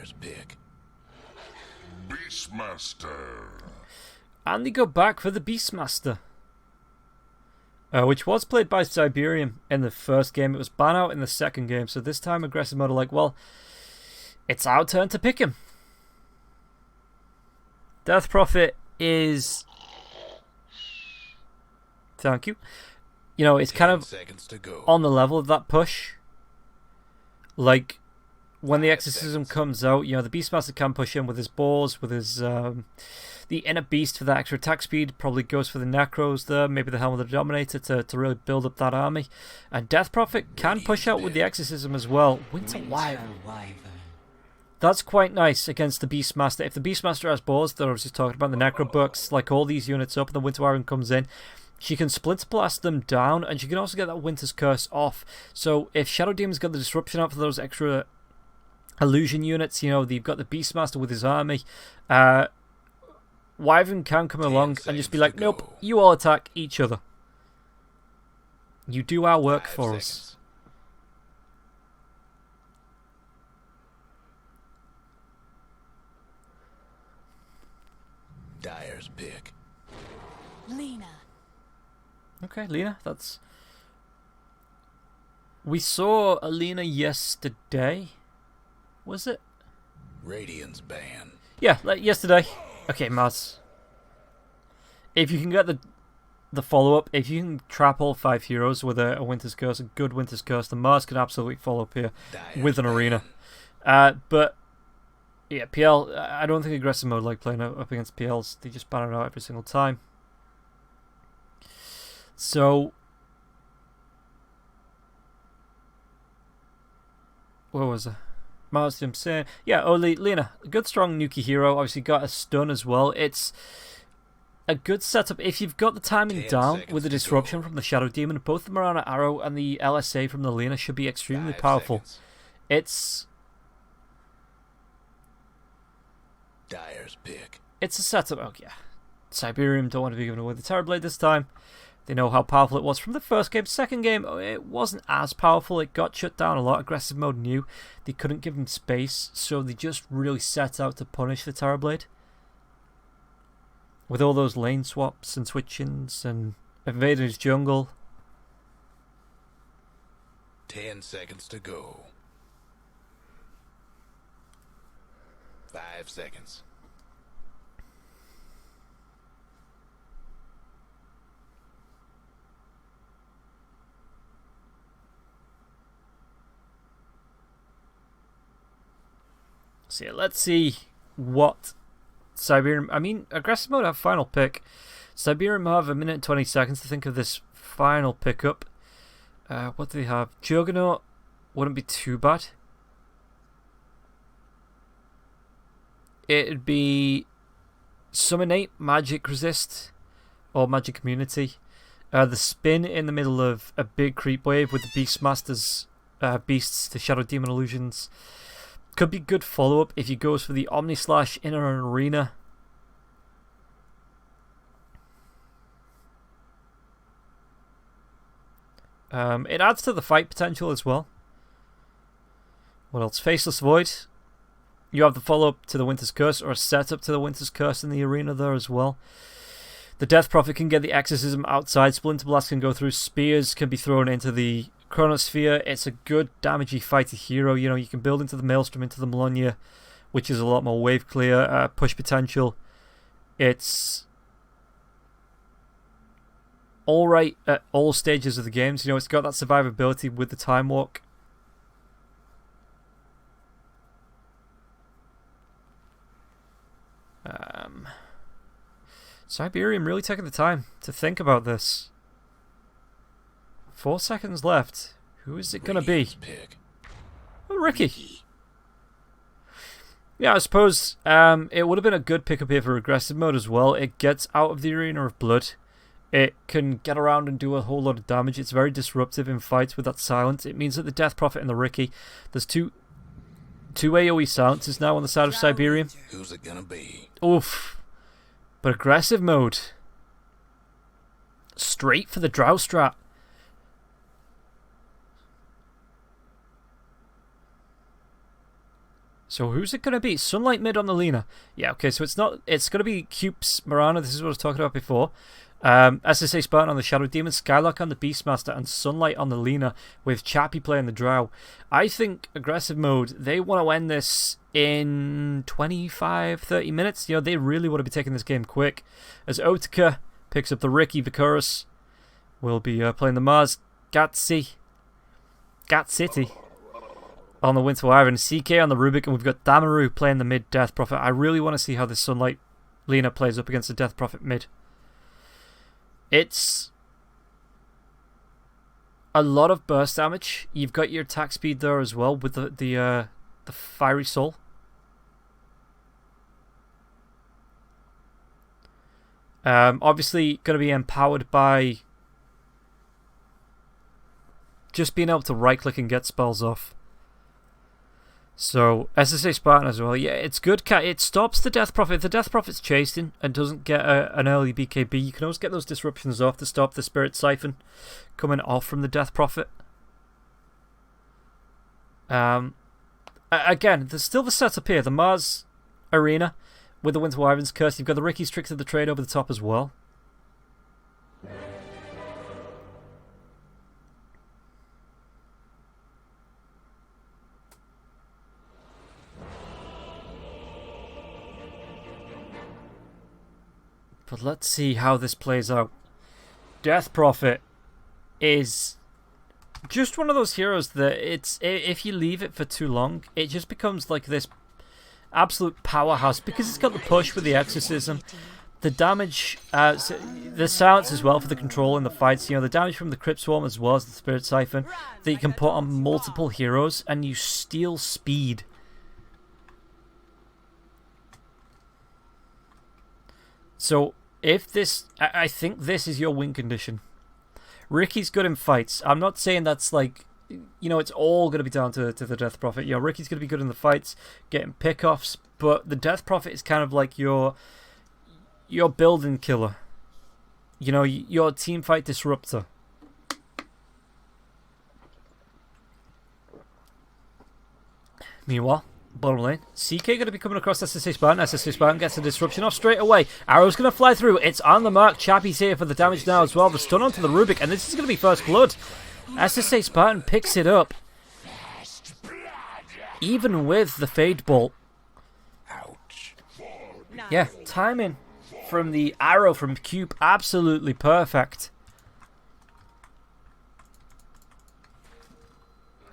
Dyer's pick. Beastmaster. And they go back for the Beastmaster. Which was played by Cyberium in the first game. It was ban out in the second game. So this time aggressive mode are like, well, it's our turn to pick him. Death Prophet is... Thank you. You know, it's kind of on the level of that push. Like, when the exorcism comes out, you know, the Beastmaster can push in with his balls, with his... the inner beast for that extra attack speed, probably goes for the Necros there, maybe the Helm of the Dominator to really build up that army. And Death Prophet can push out with the exorcism as well. Winter Wyvern. That's quite nice against the Beastmaster. If the Beastmaster has balls, that I was just talking about, the Necro bucks, like all these units up, and the Winter Wyvern comes in, she can Splinter Blast them down, and she can also get that Winter's Curse off. So if Shadow Demon's got the disruption out for those extra illusion units, you know, you've got the Beastmaster with his army, Wyvern can come along and just be like, nope, you all attack each other. You do our work for us. Dyer's pick. Lena. Okay, Lena, that's... We saw Alina yesterday. Was it? Radiant's ban. Yeah, like yesterday. Okay, Maz. If you can get the follow-up, if you can trap all 5 heroes with a Winter's Curse, a good Winter's Curse, then Mars can absolutely follow up here with an arena. But, yeah, PL, I don't think aggressive mode like playing up against PLs. They just ban it out every single time. So, what was it? Mars, I'm saying, yeah, Lena, a good strong Nuki hero, obviously got a stun as well. It's a good setup if you've got the timing down with the disruption from the Shadow Demon. Both of them are on an arrow, and the LSA from the Lena should be extremely powerful. It's Dyer's pick. It's a setup. Oh yeah, Cyberium don't want to be giving away the Terrorblade this time. They know how powerful it was from the first game. Second game, it wasn't as powerful. It got shut down a lot. Aggressive mode knew they couldn't give him space, so they just really set out to punish the Terrorblade. With all those lane swaps and switchings and invading his jungle. 10 seconds to go. 5 seconds. So yeah, let's see what Cyberium... I mean, aggressive mode have final pick. Cyberium have a minute and 20 seconds to think of this final pickup. What do they have? Juggernaut wouldn't be too bad. It'd be Summonate, Magic Resist, or Magic Immunity. The spin in the middle of a big creep wave with the Beastmaster's beasts, the Shadow Demon illusions. Could be good follow-up if he goes for the Omni Slash in an arena. It adds to the fight potential as well. What else? Faceless Void. You have the follow-up to the Winter's Curse, or a setup to the Winter's Curse in the arena there as well. The Death Prophet can get the Exorcism outside. Splinter Blast can go through. Spears can be thrown into the Chronosphere. It's a good damagey fighter hero. You know, you can build into the Maelstrom, into the Melonia, which is a lot more wave clear, push potential. It's alright at all stages of the games. You know, it's got that survivability with the Time Walk. Cyberium really taking the time to think about this. 4 seconds left. Who is it going to be? Oh, Ricky. Yeah, I suppose it would have been a good pickup here for aggressive mode as well. It gets out of the Arena of Blood. It can get around and do a whole lot of damage. It's very disruptive in fights with that silence. It means that the Death Prophet and the Ricky, there's two AoE silences now on the side of Cyberium. Who's it gonna be? Oof. But aggressive mode. Straight for the Drow strat. So who's it going to be? Sunlight mid on the Lina. Yeah, okay, so it's not. It's going to be Cupe's Mirana. This is what I was talking about before. SSA Spartan on the Shadow Demon, Skylark on the Beastmaster, and Sunlight on the Lina, with Chappie playing the Drow. I think aggressive mode, they want to end this in 25-30 minutes. You know, they really want to be taking this game quick. As Otika picks up the Ricky, Vicorus will be playing the Mars, Gat City on the Winter Wyvern, CK on the Rubik, and we've got Damaru playing the mid Death Prophet. I really want to see how this Sunlight Lina plays up against the Death Prophet mid. It's a lot of burst damage. You've got your attack speed there as well with the Fiery Soul. Obviously going to be empowered by just being able to right click and get spells off. So SSA Spartan as well. Yeah, it's good. It stops the Death Prophet. If the Death Prophet's chasing and doesn't get an early BKB, you can always get those disruptions off to stop the Spirit Siphon coming off from the Death Prophet. Again, there's still the setup here. The Mars Arena with the Winter Wyvern's Curse. You've got the Ricky's Tricks of the Trade over the top as well. But let's see how this plays out. Death Prophet is just one of those heroes that if you leave it for too long, it just becomes like this absolute powerhouse because it's got the push with the exorcism, the damage, the silence as well for the control in the fights. You know, the damage from the Crypt Swarm as well as the Spirit Siphon that you can put on multiple heroes, and you steal speed. So if this, I think this is your win condition. Ricky's good in fights. I'm not saying that's like, you know, it's all going to be down to the Death Prophet. You know, Ricky's going to be good in the fights, getting pickoffs, but the Death Prophet is kind of like your building killer. You know, your team fight disruptor. Meanwhile, bottom lane, CK going to be coming across SSA Spartan. SSA Spartan gets the disruption off straight away. Arrow's going to fly through. It's on the mark. Chappie's here for the damage now as well. The stun onto the Rubik, and this is going to be first blood. SSA Spartan picks it up. Even with the Fade Bolt. Ouch. Yeah, timing from the arrow from Cube, absolutely perfect.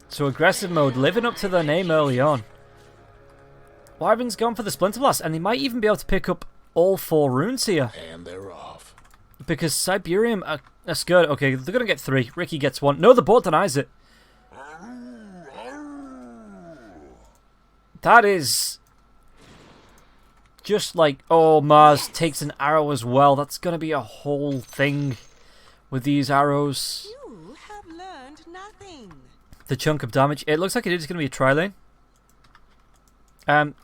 So aggressive mode, living up to their name early on. Wyvern's gone for the Splinter Blast, and they might even be able to pick up all 4 runes here. And they're off. Because Cyberium are scared. Okay, they're going to get 3. Ricky gets 1. No, the board denies it. That is just like, oh, Mars takes an arrow as well. That's going to be a whole thing with these arrows. You have learned nothing. The chunk of damage. It looks like it is going to be a tri-lane.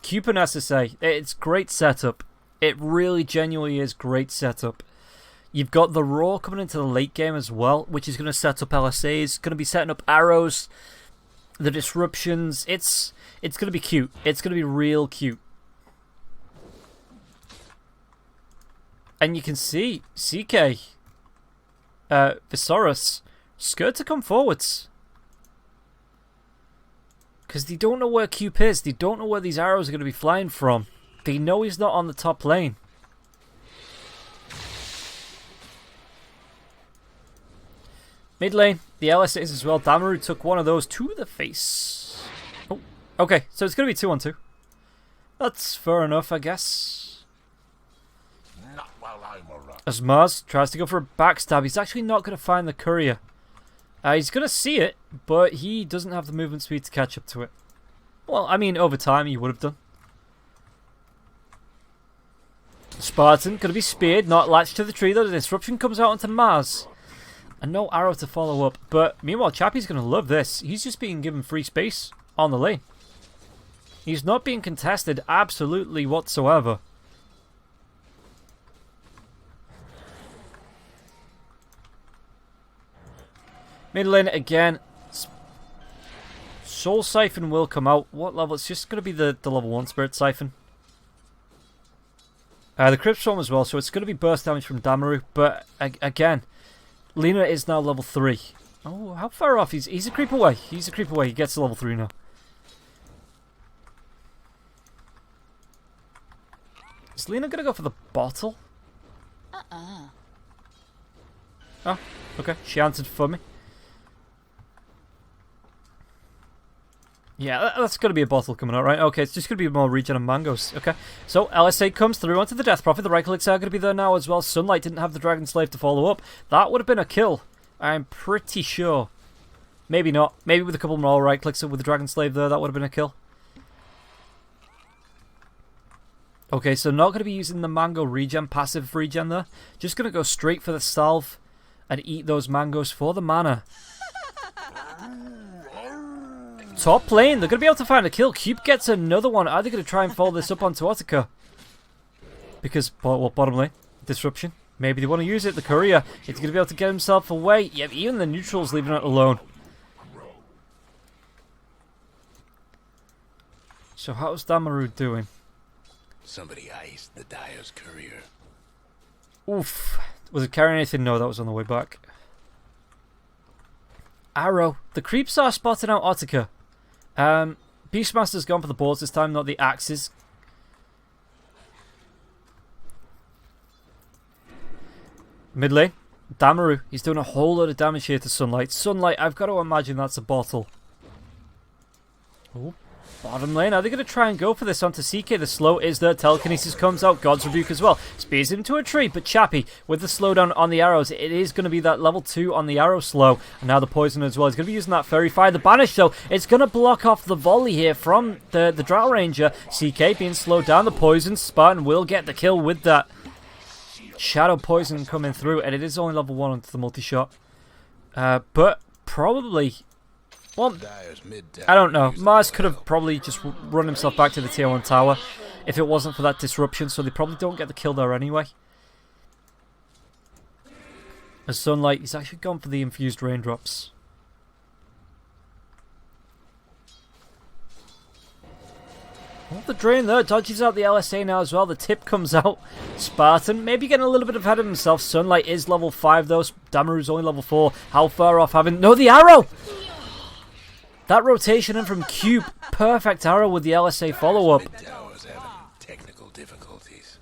Cupid SSA. It's great setup. It really genuinely is great setup. You've got the Raw coming into the late game as well, which is going to set up LSAs. Going to be setting up arrows. The disruptions. It's going to be cute. It's going to be real cute. And you can see CK, Visorus, scared to come forwards. Because they don't know where Cube is. They don't know where these arrows are going to be flying from. They know he's not on the top lane. Mid lane, the LSAs as well. Damaru took one of those to the face. Oh, okay. So it's going to be 2-on-2. That's fair enough, I guess. Not while I'm around. As Mars tries to go for a backstab, he's actually not going to find the courier. He's going to see it, but he doesn't have the movement speed to catch up to it. Well, I mean, over time he would have done. Spartan going to be speared, not latched to the tree though. The disruption comes out onto Mars. And no arrow to follow up. But meanwhile, Chappie's going to love this. He's just being given free space on the lane. He's not being contested absolutely whatsoever. Mid lane again. Soul Siphon will come out. What level? It's just going to be the level 1 Spirit Siphon. The Crypt Swarm as well, so it's going to be burst damage from Damaru. But, again, Lena is now level 3. Oh, how far off? He's a creep away. He's a creep away. He gets to level 3 now. Is Lena going to go for the bottle? Oh, okay. She answered for me. Yeah, that's going to be a bottle coming out, right? Okay, it's just going to be more regen and mangoes. Okay, so LSA comes through onto the Death Prophet. The right clicks are going to be there now as well. Sunlight didn't have the Dragon Slave to follow up. That would have been a kill. I'm pretty sure. Maybe not. Maybe with a couple more right clicks with the Dragon Slave there, that would have been a kill. Okay, so not going to be using the mango regen, passive regen there. Just going to go straight for the salve and eat those mangoes for the mana. Top lane, they're going to be able to find a kill. Cube gets another one. Are they going to try and follow this up onto Otaka? Because, well, bottom lane, disruption. Maybe they want to use it. The courier, he's going to be able to get himself away. Yep, even the neutral's leaving it alone. So how's Damaru doing? Somebody iced the Dire's courier. Oof. Was it carrying anything? No, that was on the way back. Arrow. The creeps are spotting out Otaka. Beastmaster's gone for the boards this time, not the axes. Mid lane. Damaru. He's doing a whole lot of damage here to Sunlight. Sunlight, I've got to imagine that's a bottle. Oh. Bottom lane, are they going to try and go for this onto CK? The slow is there. Telekinesis comes out. God's Rebuke as well. Spears him to a tree, but Chappie, with the slowdown on the arrows, it is going to be that level 2 on the arrow slow. And now the poison as well. He's going to be using that Fairy Fire. The Banish, though, it's going to block off the volley here from the Drow Ranger. CK being slowed down. The poison. Spartan will get the kill with that. Shadow Poison coming through, and it is only level 1 onto the multi-shot. But probably... Well, I don't know. Mars could have probably just run himself back to the tier 1 tower if it wasn't for that disruption, so they probably don't get the kill there anyway. As Sunlight, he's actually gone for the infused raindrops. Oh, the drain there dodges out the LSA now as well. The tip comes out. Spartan maybe getting a little bit ahead of himself. Sunlight is level 5 though. Damaru's only level 4. How far off having... No, the arrow! That rotation in from Cube, perfect arrow with the LSA follow-up. Technical difficulties.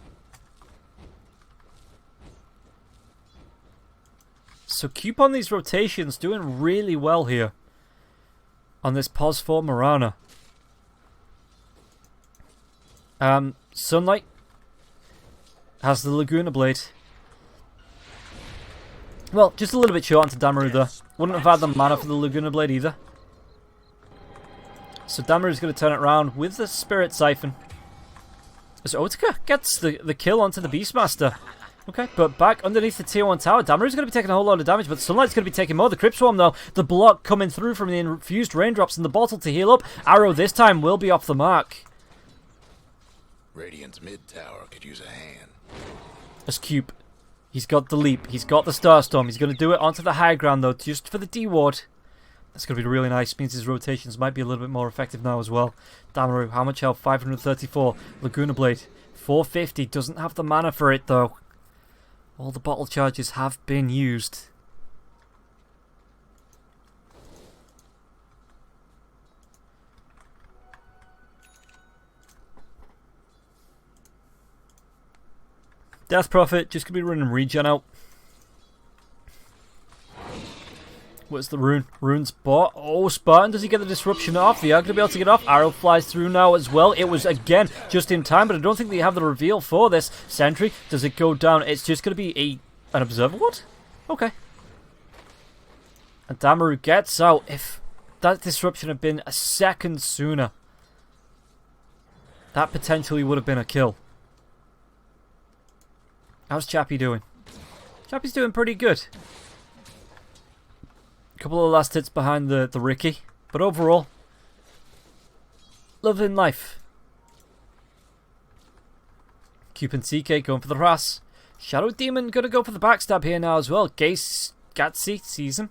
So Cube on these rotations doing really well here. On this pos for Marana. Sunlight has the Laguna Blade. Well, just a little bit short onto Damaru there. Wouldn't have had the mana for the Laguna Blade either. So Damaru's going to turn it around with the Spirit Siphon. As Otaka gets the kill onto the Beastmaster. Okay, but back underneath the tier 1 tower, Damaru's going to be taking a whole lot of damage, but Sunlight's going to be taking more. The Crypt Swarm, though, the block coming through from the infused raindrops in the bottle to heal up. Arrow this time will be off the mark. Radiant's mid tower could use a hand. As Cube, he's got the leap, he's got the Starstorm, he's going to do it onto the high ground, though, just for the D-ward. That's going to be really nice. Means his rotations might be a little bit more effective now as well. Damaru, how much health? 534. Laguna Blade, 450. Doesn't have the mana for it, though. All the bottle charges have been used. Death Prophet, just going to be running regen out. What's the rune? Rune's bot. Oh, Spartan, does he get the disruption off? They are going to be able to get off. Arrow flies through now as well. It was, again, just in time, but I don't think they have the reveal for this. Sentry, does it go down? It's just going to be an Observer Ward? Okay. And Damaru gets out. If that disruption had been a second sooner, that potentially would have been a kill. How's Chappie doing? Chappie's doing pretty good. Couple of last hits behind the Ricky, but overall, loving life. Cube and CK going for the harass. Shadow Demon gonna go for the backstab here now as well. Gatsy sees him.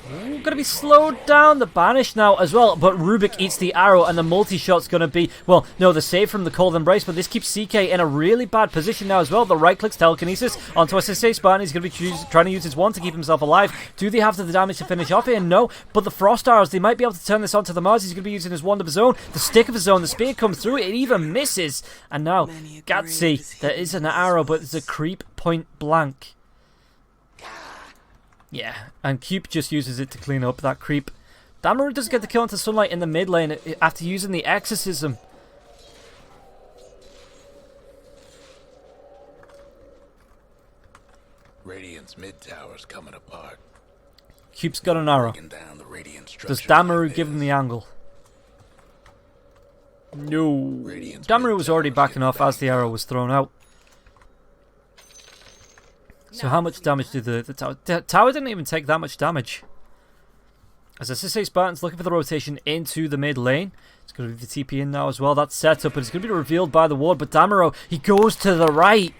Ooh, gonna be slowed down. The banish now as well, but Rubik eats the arrow, and the multi-shot's gonna be, well, no, the save from the cold embrace, but this keeps CK in a really bad position now as well. The right clicks telekinesis onto SSA Spartan. He's gonna be trying to use his one to keep himself alive. Do they have the damage to finish off here? No, but the frost arrows, they might be able to turn this onto the Mars. He's gonna be using his wand of his own. The stick of his own, the spear comes through, it even misses, and now Gatsy, there is an arrow, but it's a creep point blank. Yeah, and Cube just uses it to clean up that creep. Damaru does get the kill into Sunlight in the mid lane after using the exorcism. Radiant's mid tower's coming apart. Cube's got an arrow. Down the Radiant Does Damaru give him the angle? No. Damaru was already backing off as the arrow was thrown out. So how much damage did the tower... The tower didn't even take that much damage. As SSA Spartan's looking for the rotation into the mid lane. It's going to be the TP in now as well. That's set up, but it's going to be revealed by the ward. But Damaru, he goes to the right.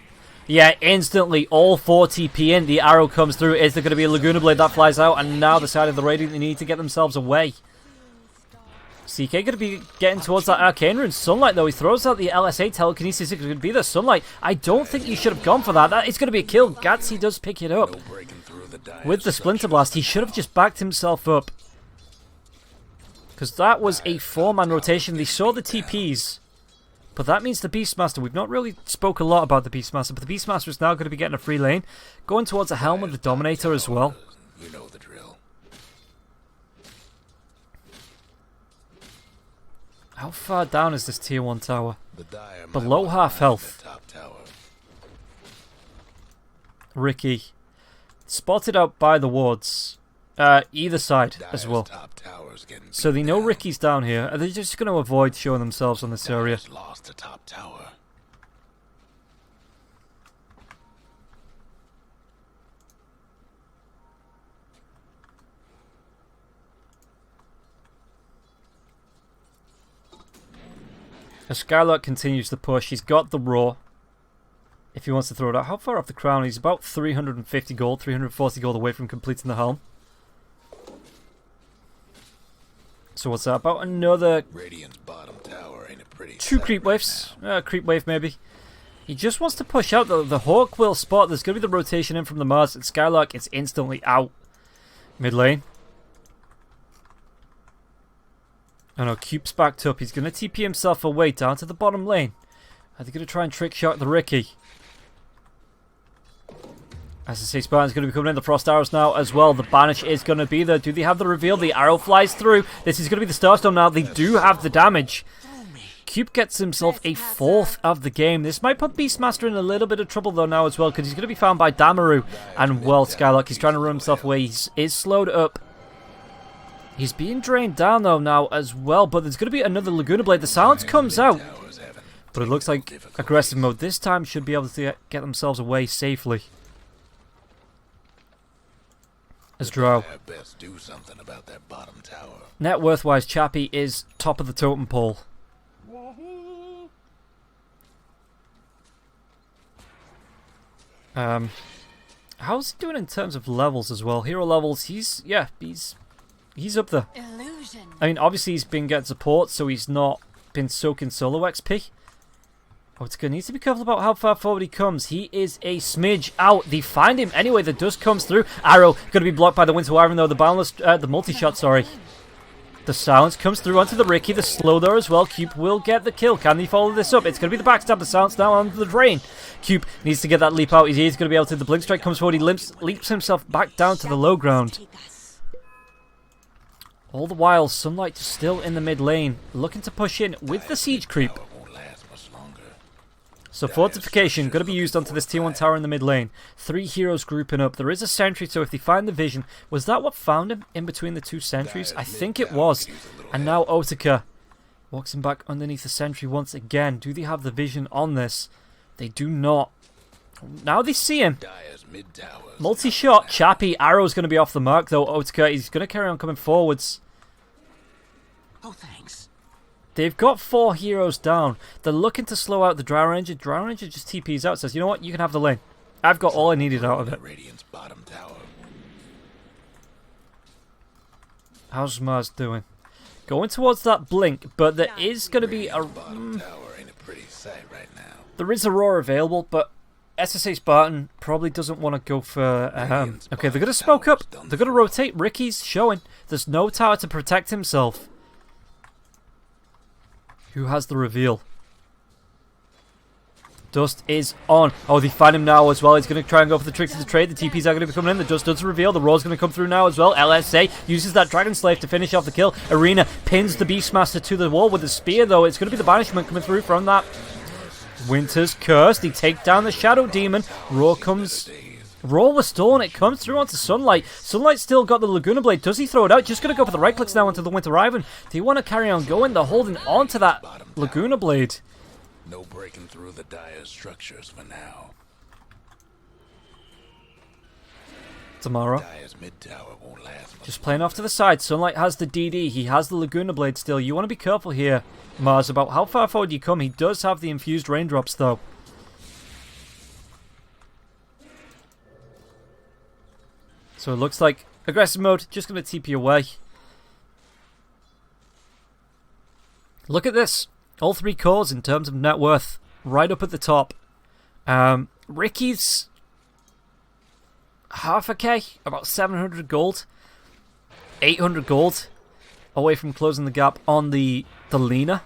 Yeah, instantly, all 4 TP in. The arrow comes through. Is there going to be a Laguna Blade that flies out? And now the side of the Radiant, they need to get themselves away. CK going to be getting towards that Arcane Rune. Sunlight, though, he throws out the LSA telekinesis. It's going to be the Sunlight. I don't think you should have gone for that. It's going to be a kill. Gatsy does pick it up. With the Splinter Blast, he should have just backed himself up. Because that was a 4-man rotation. They saw the TPs. But that means the Beastmaster. We've not really spoke a lot about the Beastmaster, but the Beastmaster is now going to be getting a free lane. Going towards a Helm with the Dominator as well. You know the drill. How far down is this tier 1 tower? Below half health. Ricky. Spotted out by the wards. Either side as well. So they know Ricky's down here. Are they just going to avoid showing themselves on this area? Lost the top tower. As Skylark continues to push, he's got the Roar. If he wants to throw it out. How far off the crown? He's about 350 gold, 340 gold away from completing the helm. So what's that? About another... Radiant's bottom tower ain't a pretty 2 creep waves. Creep wave maybe. He just wants to push out the Hawk will spot. There's going to be the rotation in from the Mars. And Skylark is instantly out. Mid lane. Oh no, Cube's backed up. He's going to TP himself away down to the bottom lane. Are they going to try and trick shot the Ricky? As I say, Spartan's going to be coming in. The Frost Arrows now as well. The Banish is going to be there. Do they have the reveal? The arrow flies through. This is going to be the Starstorm now. They do have the damage. Cube gets himself a 4th of the game. This might put Beastmaster in a little bit of trouble though now as well, because he's going to be found by Damaru. And well, Skylark, he's trying to run himself away. He is slowed up. He's being drained down though now as well, but there's going to be another Laguna Blade. The silence comes out, but it looks like aggressive mode this time should be able to get themselves away safely. As Drow. Net worth-wise, Chappie is top of the totem pole. How's he doing in terms of levels as well? Hero levels, he's up there. Illusion. I mean, obviously he's been getting support, so he's not been soaking solo XP. Otica needs to be careful about how far forward he comes. He is a smidge out. They find him anyway. The dust comes through. Arrow going to be blocked by the Winter Wyvern though. The boundless, the multi-shot, sorry. The silence comes through onto the Ricky. The slow there as well. Cube will get the kill. Can they follow this up? It's going to be the backstab. The silence now onto the drain. Cube needs to get that leap out. He's going to be able to. The blink strike comes forward. He leaps himself back down to the low ground. All the while, Sunlight still in the mid lane, looking to push in with the siege creep. So fortification going to be used onto this tier 1 tower in the mid lane. 3 heroes grouping up. There is a sentry, so if they find the vision, was that what found him in between the 2 sentries? I think it was. And now Otica walks him back underneath the sentry once again. Do they have the vision on this? They do not. Now they see him. Multi-shot. Chappie. Arrow's going to be off the mark though. Otica, he's going to carry on coming forwards. Oh, thanks. They've got 4 heroes down. They're looking to slow out the Drow Ranger. Drow Ranger just TPs out, says, you know what, you can have the lane. I've got all I needed out of it. How's Mars doing? Going towards that blink, but there is going to be a... Bottom tower ain't a pretty sight right now. There is a roar available, but SSA Spartan probably doesn't want to go for... okay, they're going to smoke up. They're going to rotate. Ricky's showing. There's no tower to protect himself. Who has the reveal? Dust is on. Oh, they find him now as well. He's going to try and go for the tricks of the trade. The TPs are going to be coming in. The Dust does reveal. The Roar's going to come through now as well. LSA uses that Dragon Slave to finish off the kill. Arena pins the Beastmaster to the wall with the spear, though. It's going to be the banishment coming through from that. Winter's Curse. They take down the Shadow Demon. Roar comes... Roar was stolen. It comes through onto Sunlight. Sunlight still got the Laguna Blade. Does he throw it out? Just going to go for the right clicks now into the Winter Riven. Do you want to carry on going? They're holding on to that Laguna Blade. No breaking through the dire structures for now. Tomorrow. Dire's mid tower won't last much. Just playing off to the side. Sunlight has the DD. He has the Laguna Blade still. You want to be careful here, Mars, about how far forward you come. He does have the infused raindrops, though. So it looks like aggressive mode. Just going to TP away. Look at this. All three cores in terms of net worth, right up at the top. Ricky's half a K, about 700 gold, 800 gold, away from closing the gap on the Lina.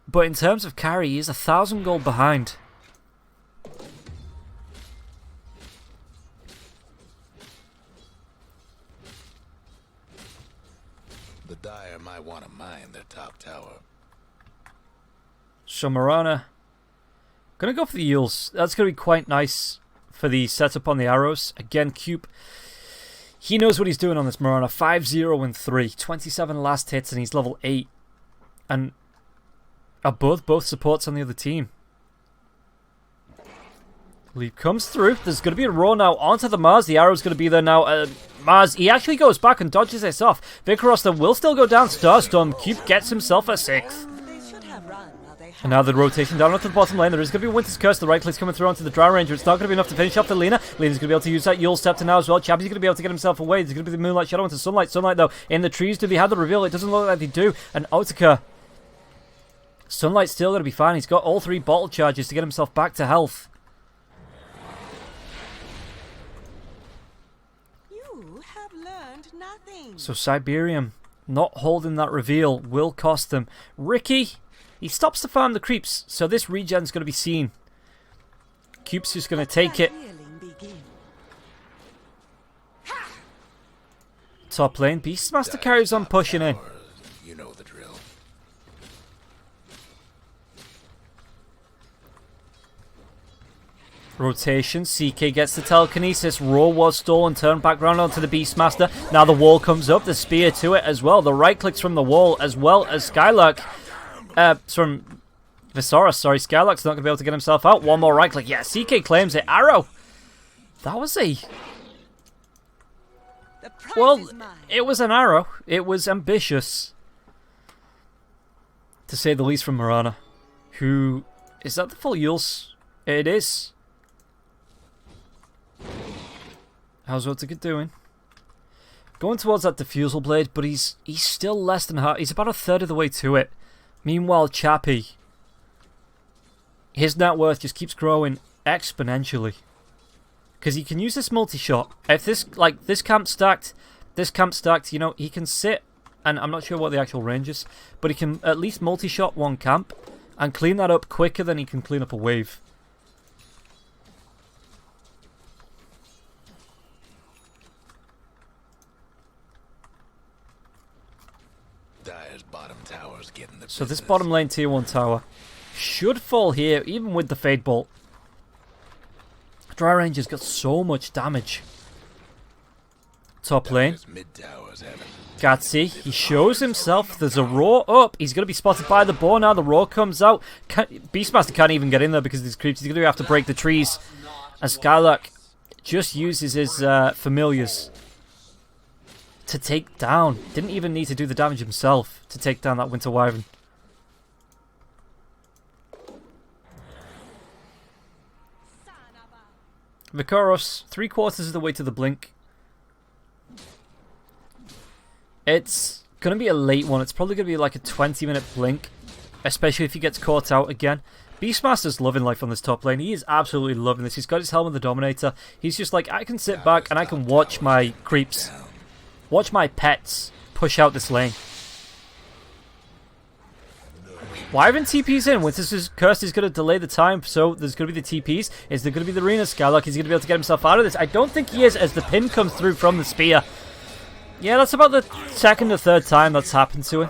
But in terms of carry, he's 1,000 gold behind. The Dire might want to mine their top tower. So Mirana, gonna go for the Eels. That's gonna be quite nice for the setup on the arrows. Again, Cube, he knows what he's doing on this Mirana. 5-0 and 3, 27 last hits, and he's level 8. And above both supports on the other team. Leap comes through. There's going to be a roar now onto the Mars. The arrow's going to be there now. Mars, he actually goes back and dodges this off. Vicaroster will still go down. Starstorm. Cube gets himself a 6th. And now the rotation down onto the bottom lane. There is going to be Winter's Curse. The right click's coming through onto the Drow Ranger. It's not going to be enough to finish off the Lina. Lina's going to be able to use that Yule Scepter now as well. Chappie's going to be able to get himself away. There's going to be the Moonlight Shadow into Sunlight. Sunlight, though, in the trees. Do they have the reveal? It doesn't look like they do. And Otika. Sunlight's still going to be fine. He's got all 3 bottle charges to get himself back to health. You have learned nothing. So Cyberium not holding that reveal will cost them. Ricky, he stops to farm the creeps, so this regen's going to be seen. Cube's just going to take it. Top lane, Beastmaster carries on pushing in. You know the drill. Rotation, CK gets the telekinesis. Roar was stolen, turned back round onto the Beastmaster. Now the wall comes up, the spear to it as well. The right clicks from the wall as well as Skylark. From Visaurus, sorry. Skylark's not going to be able to get himself out. One more right click. Yeah, CK claims it. Arrow. That was a... Well, it was an arrow. It was ambitious. To say the least from Mirana. Who... Is that the full Yules? It is. How's Otika doing? Going towards that Diffusal Blade, but he's still less than half. He's about a third of the way to it. Meanwhile, Chappie, his net worth just keeps growing exponentially. Because he can use this multi-shot. If this camp stacked, you know, he can sit, and I'm not sure what the actual range is, but he can at least multi-shot one camp and clean that up quicker than he can clean up a wave. Dire's bottom tower's getting the So this business. bottom lane tier 1 tower should fall here, even with the Fade Bolt. Dry Ranger's got so much damage. Top lane, Dire's mid tower's having Gatsy, he shows himself. There's a roar up. He's going to be spotted by the boar now. The roar comes out. Beastmaster can't even get in there because of these creeps. He's going to have to break the trees. And Skylark just uses his familiars to take down. Didn't even need to do the damage himself to take down that Winter Wyvern. Vicaros, 3/4 of the way to the blink. It's going to be a late one. It's probably going to be like a 20-minute blink, especially if he gets caught out again. Beastmaster's loving life on this top lane. He is absolutely loving this. He's got his helm of the Dominator. He's just like, I can sit back and I can watch my creeps, watch my pets push out this lane. Wyvern TP's in. Winter's Curse is going to delay the time, so there's going to be the TPs. Is there going to be the arena? Skylark, is he going to be able to get himself out of this? I don't think he is, as the pin comes through from the spear. Yeah, that's about the second or third time that's happened to him.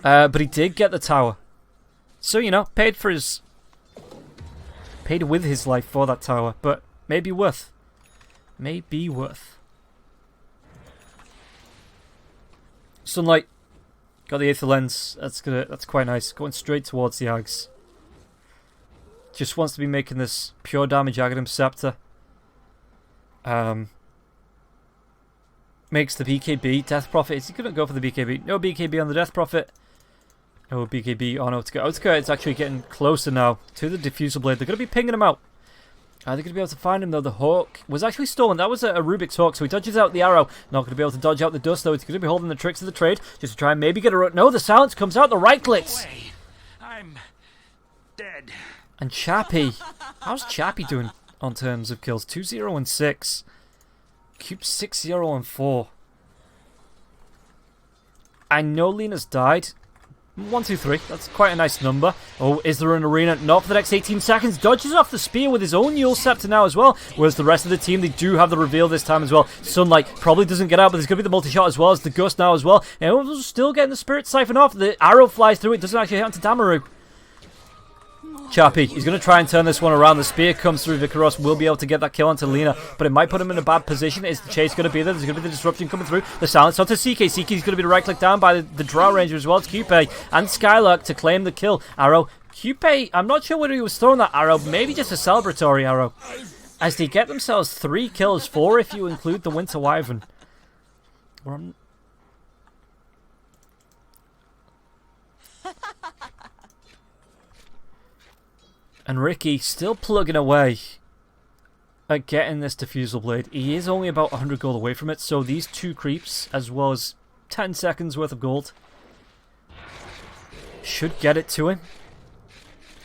But he did get the tower. So, you know, paid with his life for that tower, but maybe worth. Maybe worth. Sunlight. Got the Aether Lens. That's quite nice. Going straight towards the Ags. Just wants to be making this pure damage Aghanim Scepter. Makes the BKB. Death Prophet. Is he going to go for the BKB? No BKB on the Death Prophet. No BKB on Otka. Otka is actually getting closer now to the Diffusal Blade. They're going to be pinging him out. Are they going to be able to find him, though? The Hawk was actually stolen. That was a Rubik's Hawk, so he dodges out the arrow. Not going to be able to dodge out the dust, though. He's going to be holding the tricks of the trade just to try and maybe get a... No, the silence comes out. The right clicks. I'm dead. And Chappie. How's Chappie doing on terms of kills? 2-0 and 6. Cube 6-0 and 4. I know Lena's died. 1, 2, 3. That's quite a nice number. Oh, is there an arena? Not for the next 18 seconds. Dodges off the spear with his own Yule Scepter now as well. Whereas the rest of the team, they do have the reveal this time as well. Sunlight probably doesn't get out, but there's going to be the multi-shot as well as the Gust now as well. And we're still getting the Spirit Siphon off. The arrow flies through. It doesn't actually hit onto Damaru. Chappie, he's going to try and turn this one around. The spear comes through. Vicaros will be able to get that kill onto Lena, but it might put him in a bad position. Is the chase going to be there? There's going to be the disruption coming through. The silence onto CK. CK is going to be right-clicked down by the Drow Ranger as well. It's Coupe and Skylark to claim the kill. Arrow. Coupe, I'm not sure whether he was throwing that arrow, maybe just a celebratory arrow. As they get themselves 3 kills, 4 if you include the Winter Wyvern. And Ricky still plugging away at getting this Diffusal Blade. He is only about 100 gold away from it, so these 2 creeps, as well as 10 seconds worth of gold, should get it to him.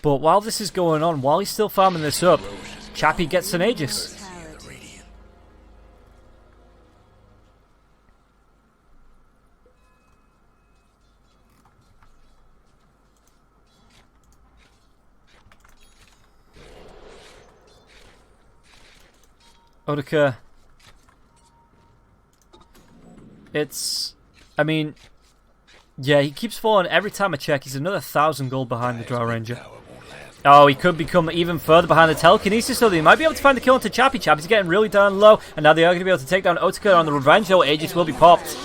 But while this is going on, while he's still farming this up, Chappie gets an Aegis. Odaka. I mean, yeah, he keeps falling every time I check. He's another 1,000 gold behind the Drow Ranger. Oh, he could become even further behind the telekinesis, so they might be able to find the kill onto Chappie. Chappie's getting really down low, and now they are going to be able to take down Otaka on the revenge, though. Aegis will be popped.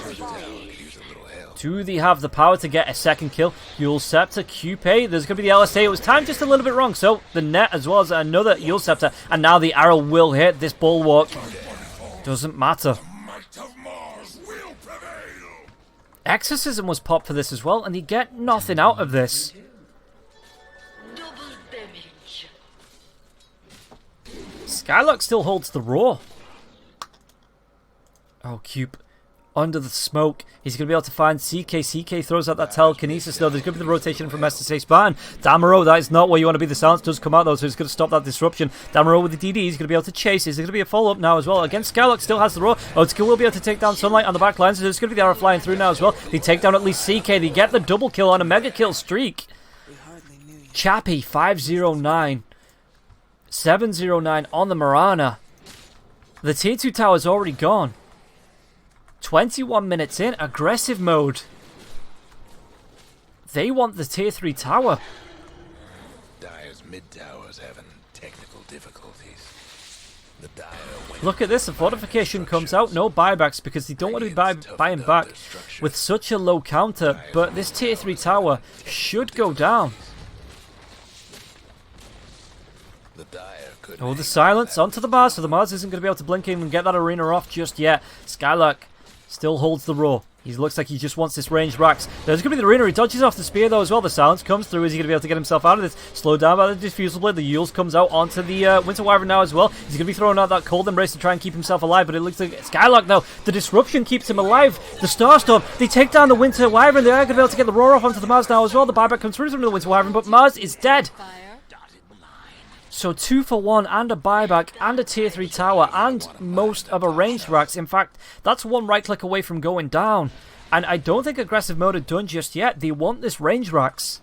Do they have the power to get a second kill? Yule Scepter, Coupe, there's going to be the LSA. It was timed just a little bit wrong, so the net as well as another Yule Scepter, and now the arrow will hit this bulwark. Doesn't matter. Exorcism was popped for this as well, and you get nothing out of this. Skylark still holds the roar. Oh, Coupe. Under the smoke. He's going to be able to find CK. CK throws out that telekinesis, though. There's going to be the rotation from SSA Spartan. Damaro, that is not where you want to be. The silence does come out, though, so he's going to stop that disruption. Damaro with the DD. He's going to be able to chase. Is there going to be a follow-up now as well? Against Skylark, still has the roar. Otsuka will be able to take down Sunlight on the back line, so there's going to be the arrow flying through now as well. They take down at least CK. They get the double kill on a mega kill streak. Chappie, 509. 709 on the Marana. The tier 2 tower's already gone. 21 minutes in, aggressive mode. They want the tier 3 tower. Dire's mid tower's having technical difficulties. The Dire Look at this, the fortification comes out, no buybacks because they don't want to be buying back with such a low counter, but this tier 3 tower should go down. Oh, the silence onto the Mars, so the Mars isn't going to be able to blink in and get that arena off just yet. Skylark still holds the roar. He looks like he just wants this ranged racks. There's going to be the arena. He dodges off the spear, though, as well. The silence comes through. Is he going to be able to get himself out of this? Slowed down by the diffusal blade. The Yules comes out onto the Winter Wyvern now as well. He's going to be throwing out that cold embrace to try and keep himself alive, but it looks like Skylark now. The disruption keeps him alive. The Starstorm, they take down the Winter Wyvern. They are going to be able to get the roar off onto the Mars now as well. The buyback comes through from the Winter Wyvern, but Mars is dead. So 2 for 1 and a buyback and a tier 3 tower and most of a ranged racks. In fact, that's one right click away from going down. And I don't think aggressive mode are done just yet. They want this range racks.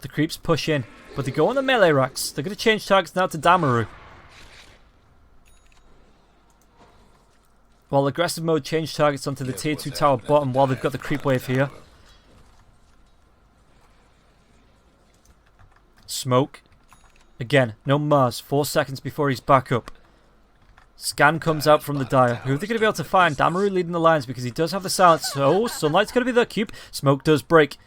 The creeps push in, but they go on the melee racks. They're going to change targets now to Damaru. While aggressive mode change targets onto the tier 2 tower bottom while they've got the creep wave here. Smoke. Again, no Mars. 4 seconds before he's back up. Scan comes out from the Dire. Who are they going to be able to find? Damaru leading the lines because he does have the silence. So, Sunlight's going to be the cube. Smoke does break.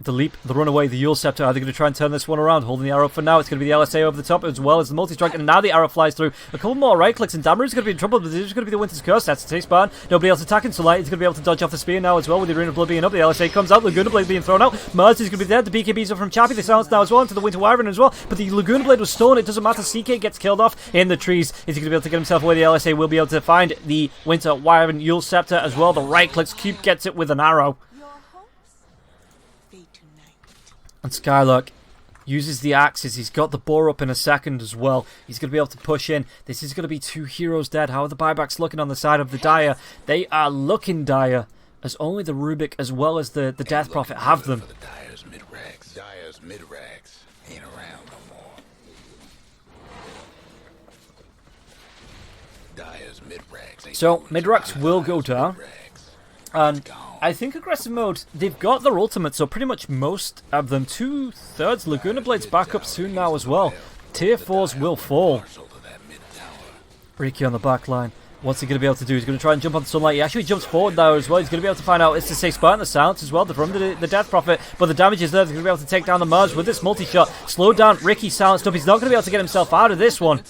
The leap, the runaway, the Yule Scepter. Are they going to try and turn this one around? Holding the arrow for now. It's going to be the LSA over the top as well as the multi-strike. And now the arrow flies through. A couple more right clicks and Damaru's going to be in trouble. But there's going to be the Winter's Curse. That's a taste barn. Nobody else attacking. So Light is going to be able to dodge off the spear now as well with the Arena of Blood being up. The LSA comes out. Laguna Blade being thrown out. Mars is going to be dead. The BKBs are from Chappie. The silence now as well into the Winter Wyvern as well. But the Laguna Blade was stolen. It doesn't matter. CK gets killed off in the trees. Is he going to be able to get himself away? The LSA will be able to find the Winter Wyvern Yule Scepter as well. The right clicks. Cube gets it with an arrow. And Skylark uses the axes. He's got the boar up in a second as well. He's going to be able to push in. This is going to be 2 heroes dead. How are the buybacks looking on the side of the Dire? They are looking dire, as only the Rubik as well as the Death Prophet have them. Dire's mid-rags ain't around no more. Dire's mid-rags ain't So, mid-racks will go down. And I think aggressive mode, they've got their ultimate, so pretty much most of them, 2/3 Laguna Blade's back up soon now as well. Tier 4s will fall. Riki on the back line. What's he going to be able to do? He's going to try and jump on the Sunlight. He actually jumps forward now as well. He's going to be able to find out it's the safe spot in the silence as well from the Death Prophet. But the damage is there. They're going to be able to take down the Mars with this multi-shot. Slow down. Riki silenced up. He's not going to be able to get himself out of this one.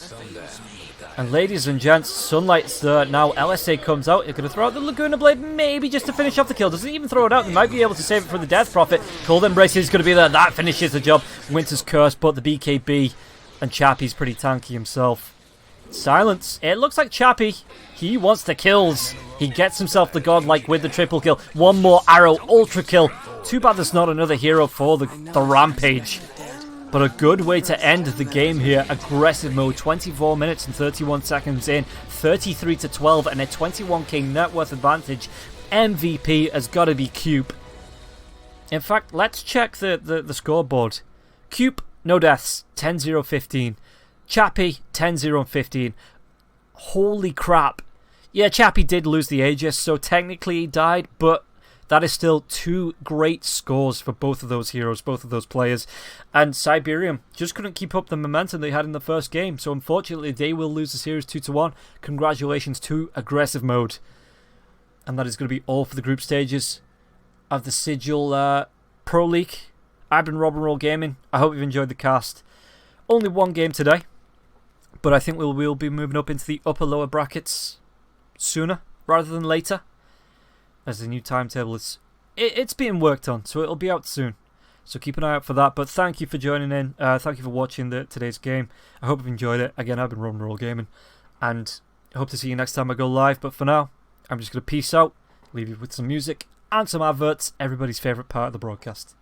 And ladies and gents, Sunlight's there now. LSA comes out. You're going to throw out the Laguna Blade, maybe just to finish off the kill. Doesn't even throw it out. They might be able to save it for the Death Prophet. Cold Embrace is going to be there. That finishes the job. Winter's Curse, but the BKB. And Chappie's pretty tanky himself. Silence. It looks like Chappie. He wants the kills. He gets himself the godlike with the triple kill. One more arrow. Ultra kill. Too bad there's not another hero for the Rampage. But a good way to end the game here. Aggressive mode, 24 minutes and 31 seconds in, 33-12 and a 21k net worth advantage. MVP has got to be Cube. In fact, let's check the scoreboard. Cube, no deaths, 10-0-15. Chappie, 10-0-15. Holy crap. Yeah, Chappie did lose the Aegis, so technically he died, but that is still 2 great scores for both of those heroes, both of those players. And Cyberium just couldn't keep up the momentum they had in the first game. So unfortunately, they will lose the series 2-1. Congratulations to aggressive mode. And that is going to be all for the group stages of the SIGUL Pro League. I've been Robnroll Gaming. I hope you've enjoyed the cast. Only 1 game today. But I think we'll be moving up into the upper-lower brackets sooner rather than later. As the new timetable is it's being worked on, so it'll be out soon. So keep an eye out for that. But thank you for joining in. Thank you for watching today's game. I hope you've enjoyed it. Again, I've been Robnroll Gaming, and I hope to see you next time I go live. But for now, I'm just going to peace out, leave you with some music and some adverts, everybody's favourite part of the broadcast.